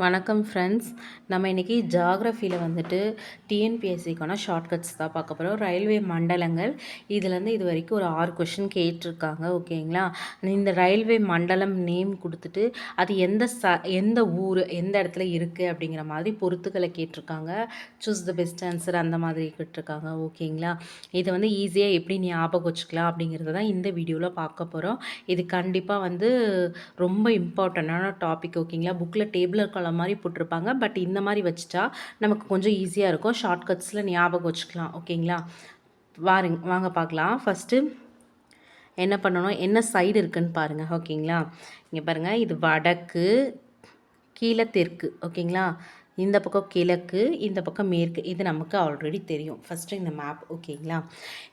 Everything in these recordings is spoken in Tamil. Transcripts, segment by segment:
வணக்கம் ஃப்ரெண்ட்ஸ். நம்ம இன்றைக்கி ஜாகிரஃபியில் வந்துட்டு டிஎன்பிஎஸ்சிக்கான ஷார்ட்கட்ஸ் தான் பார்க்க போகிறோம். ரயில்வே மண்டலங்கள் இதுலேருந்து இது வரைக்கும் ஒரு 6 கொஷின் கேட்டிருக்காங்க. ஓகேங்களா? இந்த ரயில்வே மண்டலம் நேம் கொடுத்துட்டு அது எந்த ஊர் எந்த இடத்துல இருக்குது அப்படிங்கிற மாதிரி பொறுத்துக்களை கேட்டிருக்காங்க. சூஸ் த பெஸ்ட் ஆன்சர் அந்த மாதிரி கேட்டிருக்காங்க. ஓகேங்களா? இதை வந்து ஈஸியாக எப்படி ஞாபகம் வச்சுக்கலாம் அப்படிங்கிறத தான் இந்த வீடியோவில் பார்க்க போகிறோம். இது கண்டிப்பாக ரொம்ப இம்பார்ட்டண்ட்டான டாபிக். ஓகேங்களா? புக்கில் டேபிள் மாதிரி போட்டிருப்பாங்க. பட் இந்த மாதிரி வச்சுட்டா நமக்கு கொஞ்சம் ஈஸியாக இருக்கும். ஷார்ட்கட்ஸில் ஞாபகம் வச்சுக்கலாம். ஓகேங்களா? வாங்க பார்க்கலாம். ஃபஸ்ட்டு என்ன பண்ணணும், என்ன சைடு இருக்குன்னு பாருங்கள். ஓகேங்களா? இங்கே பாருங்கள், இது வடக்கு, கீழே தெற்கு. ஓகேங்களா? இந்த பக்கம் கிழக்கு, இந்த பக்கம் மேற்கு. இது நமக்கு ஆல்ரெடி தெரியும். ஃபஸ்ட்டு இந்த மேப். ஓகேங்களா?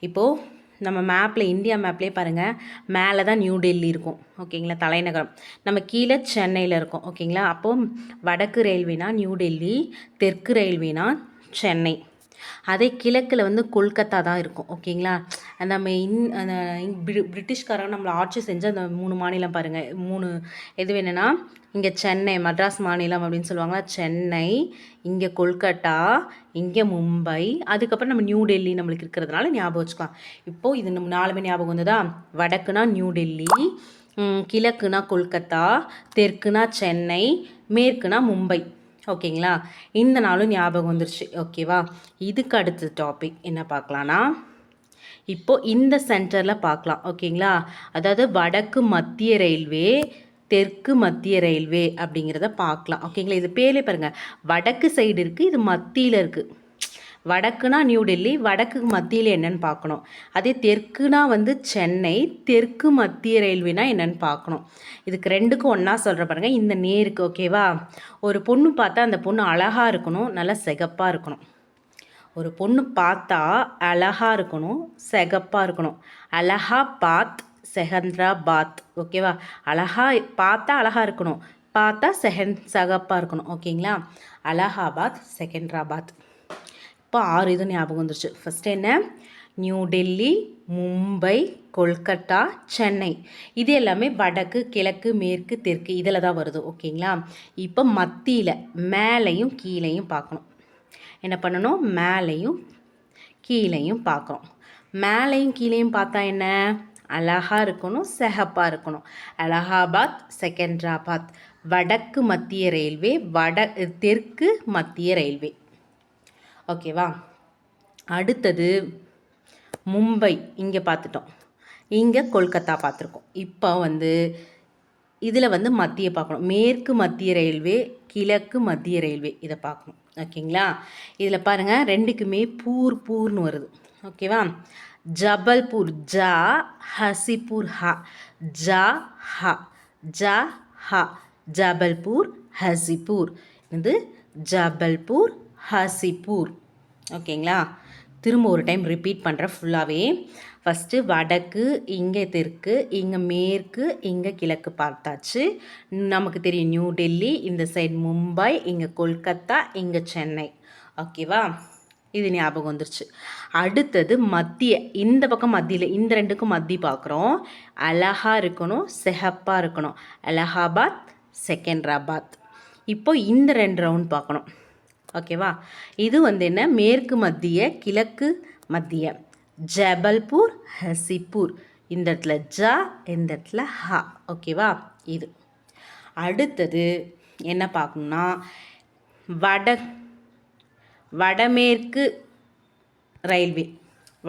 இப்போது நம்ம மேப்பில், இந்தியா மேப்லேயே பாருங்கள், மேலே தான் நியூ டெல்லி இருக்கும். ஓகேங்களா? தலைநகரம். நம்ம கீழே சென்னையில் இருக்கோம். ஓகேங்களா? அப்போது வடக்கு ரயில்வேனா நியூ டெல்லி, தெற்கு ரயில்வேனா சென்னை. அதே கிழக்கில் கொல்கத்தா தான் இருக்கும். ஓகேங்களா? நம்ம பிரிட்டிஷ்காரங்க நம்மளை ஆட்சி செஞ்ச அந்த 3 மாநிலம் பாருங்கள். 3 எது வேணுன்னா, இங்கே சென்னை, மദ്രാஸ் மாநிலம் அப்படின்னு சொல்லுவாங்களா, சென்னை, இங்கே கொல்கட்டா, இங்கே மும்பை, அதுக்கப்புறம் நம்ம நியூ டெல்லி நம்மளுக்கு இருக்கிறதுனால ஞாபகம் வச்சுக்கலாம். இப்போது இது நம்ம 4 ஞாபகம் வந்ததா? வடக்குனா நியூ டெல்லி, கிழக்குனா கொல்கத்தா, தெற்குனா சென்னை, மேற்குனா மும்பை. ஓகேங்களா? இந்த நாளும் ஞாபகம் வந்துருச்சு. ஓகேவா? இதுக்கு அடுத்த டாபிக் என்ன பார்க்கலான்னா, இப்போது இந்த சென்டரில் பார்க்கலாம். ஓகேங்களா? அதாவது வடக்கு மத்திய ரயில்வே, தெற்கு மத்திய ரயில்வே அப்படிங்கிறத பார்க்கலாம். ஓகேங்களா? இது பேரே பாருங்கள், வடக்கு சைடு இருக்குது, இது மத்தியில் இருக்குது. வடக்குனா நியூ டெல்லி, வடக்கு மத்தியில் என்னன்னு பார்க்கணும். அதே தெற்குனா சென்னை, தெற்கு மத்திய ரயில்வேனா என்னன்னு பார்க்கணும். இதுக்கு ரெண்டுக்கும் ஒன்றா சொல்கிற பாருங்கள், இந்த நேருக்கு. ஓகேவா? ஒரு பொண்ணு பார்த்தா அந்த பொண்ணு அழகாக இருக்கணும், நல்லா சிகப்பாக இருக்கணும். ஒரு பொண்ணு பார்த்தா அழகாக இருக்கணும், சிகப்பாக இருக்கணும். அலகாபாத், செகந்திராபாத். ஓகேவா? பார்த்தா அழகாக இருக்கணும், பார்த்தா சிகப்பாக இருக்கணும். ஓகேங்களா? அலகாபாத், செகந்திராபாத். இப்போ 6 இது ஞாபகம் வந்துருச்சு. ஃபஸ்ட்டு என்ன? நியூ டெல்லி, மும்பை, கொல்கட்டா, சென்னை. இது எல்லாமே வடக்கு, கிழக்கு, மேற்கு, தெற்கு இதில் தான் வருது. ஓகேங்களா? இப்போ மத்தியில் மேலையும் கீழையும் பார்க்கணும். என்ன பண்ணணும்? மேலையும் கீழையும் பார்க்குறோம். மேலையும் கீழையும் பார்த்தா என்ன? அழகாக இருக்கணும், சிகப்பாக இருக்கணும். அலகாபாத், செகந்திராபாத். வடக்கு மத்திய ரயில்வே, தெற்கு மத்திய ரயில்வே. ஓகேவா? அடுத்தது மும்பை. இங்கே பார்த்துட்டோம், இங்கே கொல்கத்தா பார்த்துருக்கோம். இப்போ இதில் மத்திய பார்க்கணும். மேற்கு மத்திய ரயில்வே, கிழக்கு மத்திய ரயில்வே, இதை பார்க்கணும். ஓகேங்களா? இதில் பாருங்கள், ரெண்டுக்குமே பூர்னு வருது. ஓகேவா? ஜபல்பூர் ஜா, ஹசிபூர் ஹா. ஜா ஹா, ஜா ஹா. ஜபல்பூர், ஹசிபூர். இது ஜபல்பூர், ஹசிபூர். ஓகேங்களா? திரும்ப ஒரு டைம் ரிப்பீட் பண்ணுறேன் ஃபுல்லாகவே. ஃபஸ்ட்டு வடக்கு, இங்கே தெற்கு, இங்கே மேற்கு, இங்கே கிழக்கு பார்த்தாச்சு. நமக்கு தெரியும் நியூ டெல்லி, இந்த சைடு மும்பை, இங்கே கொல்கத்தா, இங்கே சென்னை. ஓகேவா? இது ஞாபகம் வந்துருச்சு. அடுத்தது மத்திய, இந்த பக்கம் மத்தியில், இந்த ரெண்டுக்கும் மத்தி பார்க்குறோம். அழகாக இருக்கணும், சிகப்பாக இருக்கணும். அலகாபாத், செகந்திராபாத். இப்போ இந்த 2 ரவுண்ட் பார்க்கணும். ஓகேவா? இது என்ன? மேற்கு மத்திய, கிழக்கு மத்திய. ஜபல்பூர், ஹசிபூர். இந்த இடத்துல ஜா, இந்த இடத்துல ஹா. ஓகேவா? இது அடுத்தது என்ன பார்க்கணும்னா, வடமேற்கு ரயில்வே.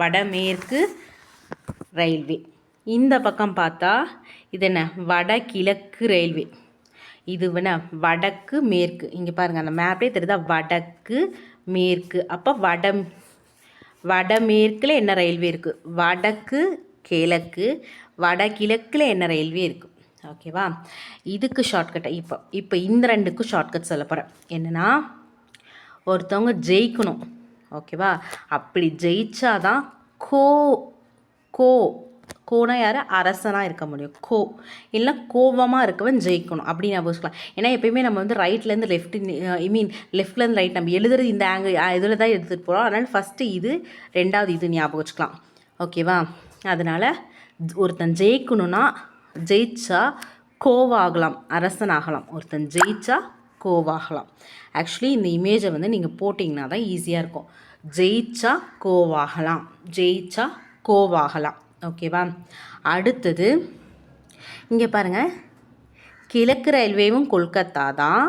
வடமேற்கு ரயில்வே. இந்த பக்கம் பார்த்தா இது என்ன? வடகிழக்கு ரயில்வே. இது வடக்கு மேற்கு. இங்கே பாருங்கள், அந்த மேப்லேயே தெரியுதா? வடக்கு மேற்கு. அப்போ வடமேற்கில் என்ன ரயில்வே இருக்குது? வடக்கு கிழக்கு. வடகிழக்கில் என்ன ரயில்வே இருக்குது? ஓகேவா? இதுக்கு ஷார்ட்கட்டை இப்போ இந்த 2க்கும் ஷார்ட்கட் சொல்ல போகிறேன். என்னென்னா, ஒருத்தவங்க ஜெயிக்கணும். ஓகேவா? அப்படி ஜெயிச்சாதான் கோனா யார்? அரசனாக இருக்க முடியும். இல்லை கோவமாக இருக்கவன் ஜெயிக்கணும் அப்படின்னு ஞாபகம் வச்சுக்கலாம். ஏன்னா எப்பயுமே நம்ம ரைட்லேருந்து லெஃப்ட், லெஃப்ட்லேருந்து ரைட் நம்ம எழுதுறது இந்த ஆங்கிள் இதில் தான் எடுத்துகிட்டு போகிறோம். அதனால் ஃபஸ்ட்டு இது, 2வது இது ஞாபகம் வச்சுக்கலாம். ஓகேவா? அதனால் ஒருத்தன் ஜெயிக்கணும்னா, ஜெயிச்சா கோவாகலாம், அரசனாகலாம். ஒருத்தன் ஜெயிச்சா கோவாகலாம். ஆக்சுவலி இந்த இமேஜை வந்து நீங்கள் போட்டிங்கன்னா தான் ஈஸியாக இருக்கும். ஜெயிச்சா கோவாகலாம், ஜெயிச்சா கோவாகலாம். ஓகேவா? அடுத்தது இங்கே பாருங்கள், கிழக்கு ரயில்வேவும் கொல்கத்தா தான்,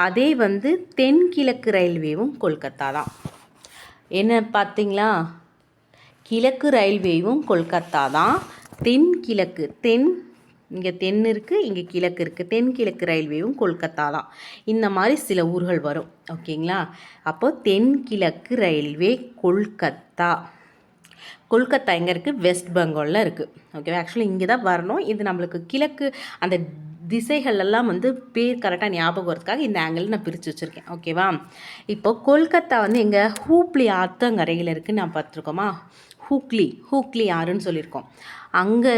அதே வந்து தென்கிழக்கு ரயில்வேவும் கொல்கத்தா தான். என்ன பார்த்தீங்களா? கிழக்கு ரயில்வேவும் கொல்கத்தா தான், தென்கிழக்கு இங்கே தென் இருக்குது, இங்கே கிழக்கு இருக்குது, தென்கிழக்கு ரயில்வேவும் கொல்கத்தா தான். இந்த மாதிரி சில ஊர்கள் வரும். ஓகேங்களா? அப்போது தென்கிழக்கு ரயில்வே கொல்கத்தா. கொல்கத்தா எங்கே இருக்குது? வெஸ்ட் பெங்காலில் இருக்குது. ஓகேவா? ஆக்சுவலி இங்கே தான் வரணும். இது நம்மளுக்கு கிழக்கு அந்த திசைகளெல்லாம் வந்து பேர் கரெக்டாக ஞாபகம் வரதுக்காக இந்த ஆங்கிள் நான் பிரித்து வச்சுருக்கேன். ஓகேவா? இப்போ கொல்கத்தா வந்து எங்கள் ஹூப்ளி ஆற்றங்கரையில் இருக்குதுன்னு நான் பார்த்துருக்கோமா? ஹூக்ளி ஆறுன்னு சொல்லியிருக்கோம். அங்கே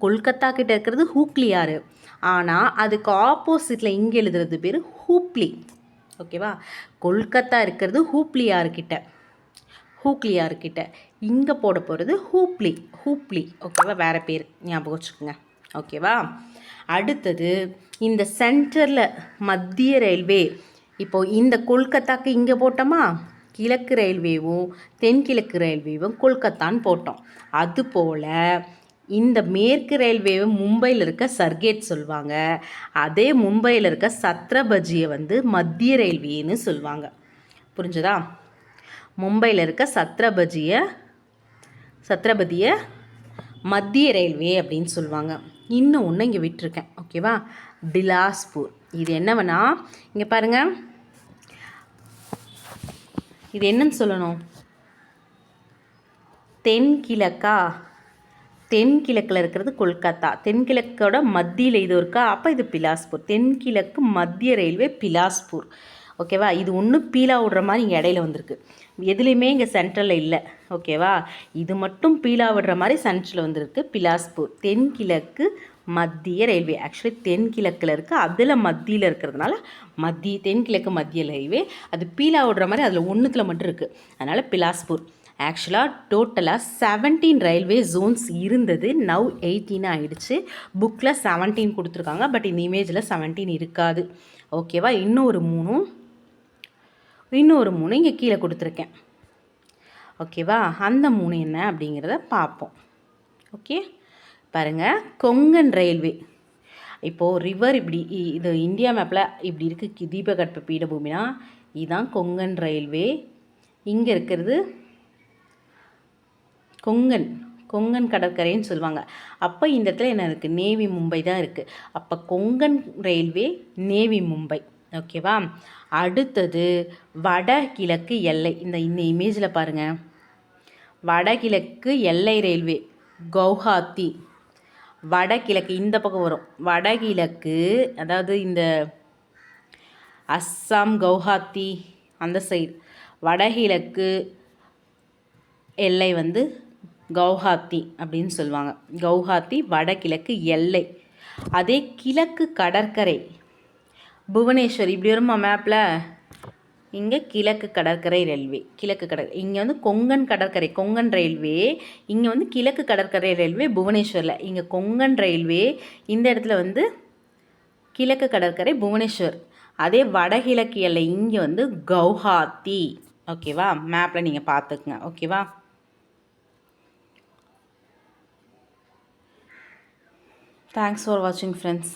கொல்கத்தா கிட்ட இருக்கிறது ஹூக்ளி ஆறு. ஆனால் அதுக்கு ஆப்போசிட்டில் இங்கே எழுதுறது பேர் ஹூப்ளி. ஓகேவா? கொல்கத்தா இருக்கிறது ஹூக்ளி ஆறு கிட்ட, இங்கே போட போகிறது ஹூப்ளி. ஓகேவா? வேறு பேர் ஞாபகம் வச்சுக்கோங்க. ஓகேவா? அடுத்தது இந்த சென்டரில் மத்திய ரயில்வே. இப்போது இந்த கொல்கத்தாக்கு இங்கே போட்டோமா, கிழக்கு ரயில்வேவும் தென்கிழக்கு ரயில்வேவும் கொல்கத்தான்னு போட்டோம். அதுபோல் இந்த மேற்கு ரயில்வேவும் மும்பையில் இருக்க சர்கேட் சொல்லுவாங்க. அதே மும்பையில் இருக்க சத்ரபதியை வந்து மத்திய ரயில்வேன்னு சொல்லுவாங்க. புரிஞ்சுதா? மும்பையில் இருக்க சத்ரபதியை மத்திய ரயில்வே அப்படின்னு சொல்லுவாங்க. இன்னும் ஒன்று இங்கே விட்டுருக்கேன். ஓகேவா? பிலாஸ்பூர். இது என்னவனா, இங்கே பாருங்கள், இது என்னன்னு சொல்லணும்? தென்கிழக்கில் இருக்கிறது கொல்கத்தா, தென்கிழக்கோட மத்தியில் இது இருக்கா, அப்போ இது பிலாஸ்பூர். தென்கிழக்கு மத்திய ரயில்வே பிலாஸ்பூர். ஓகேவா? இது ஒன்று பீலா விடுற மாதிரி இங்கே இடையில வந்திருக்கு. எதுலேயுமே இங்கே சென்ட்ரலில் இல்லை. ஓகேவா? இது மட்டும் பீலா விடுற மாதிரி சென்ட்ரலில் வந்திருக்கு. பிலாஸ்பூர் தென்கிழக்கு மத்திய ரயில்வே. ஆக்சுவலி தென்கிழக்கில் இருக்குது, அதில் மத்தியில் இருக்கிறதுனால தென்கிழக்கு மத்திய ரயில்வே. அது பீலா விடுற மாதிரி அதில் ஒன்றுத்தில் மட்டும் இருக்குது, அதனால் பிலாஸ்பூர். ஆக்சுவலாக டோட்டலாக 17 ரயில்வே ஜோன்ஸ் இருந்தது. நவ் 18 ஆகிடுச்சு. புக்கில் 17 கொடுத்துருக்காங்க, பட் இந்த இமேஜில் 17 இருக்காது. ஓகேவா? இன்னொரு மூணு இங்கே கீழே கொடுத்துருக்கேன். ஓகேவா? அந்த 3 என்ன அப்படிங்கிறத பார்ப்போம். ஓகே, பாருங்கள். கொங்கன் ரயில்வே. இப்போது ரிவர் இப்படி, இது இந்தியா மேப்பில் இப்படி இருக்குது. தீபகற்ப பீடபூமினா இதுதான் கொங்கன் ரயில்வே. இங்கே இருக்கிறது கொங்கன் கடற்கரைன்னு சொல்லுவாங்க. அப்போ இந்த இடத்துல என்ன இருக்குது? நேவி மும்பை தான் இருக்குது. அப்போ கொங்கன் ரயில்வே, நேவி மும்பை. ஓகேவா? அடுத்தது வடகிழக்கு எல்லை. இந்த இமேஜில் பாருங்கள், வடகிழக்கு எல்லை ரயில்வே கவுஹாத்தி. வடகிழக்கு இந்த பக்கம் வரும். வடகிழக்கு அதாவது இந்த அஸ்ஸாம் கவுஹாத்தி அந்த சைடு வடகிழக்கு எல்லை வந்து கவுஹாத்தி அப்படின்னு சொல்லுவாங்க. கவுஹாத்தி வடகிழக்கு எல்லை. அதே கிழக்கு கடற்கரை புவனேஸ்வர். இப்படி வருமா மேப்பில்? இங்கே கிழக்கு கடற்கரை ரயில்வே, இங்கே வந்து கொங்கன் கடற்கரை, கொங்கன் ரயில்வே. இங்கே வந்து கிழக்கு கடற்கரை ரயில்வே புவனேஸ்வரில். இங்கே கொங்கன் ரயில்வே, இந்த இடத்துல வந்து கிழக்கு கடற்கரை புவனேஸ்வர். அதே வடகிழக்கு எல்லை இங்கே வந்து கவுஹாத்தி. ஓகேவா? மேப்பில் நீங்கள் பார்த்துக்குங்க. ஓகேவா? Thanks for watching, friends.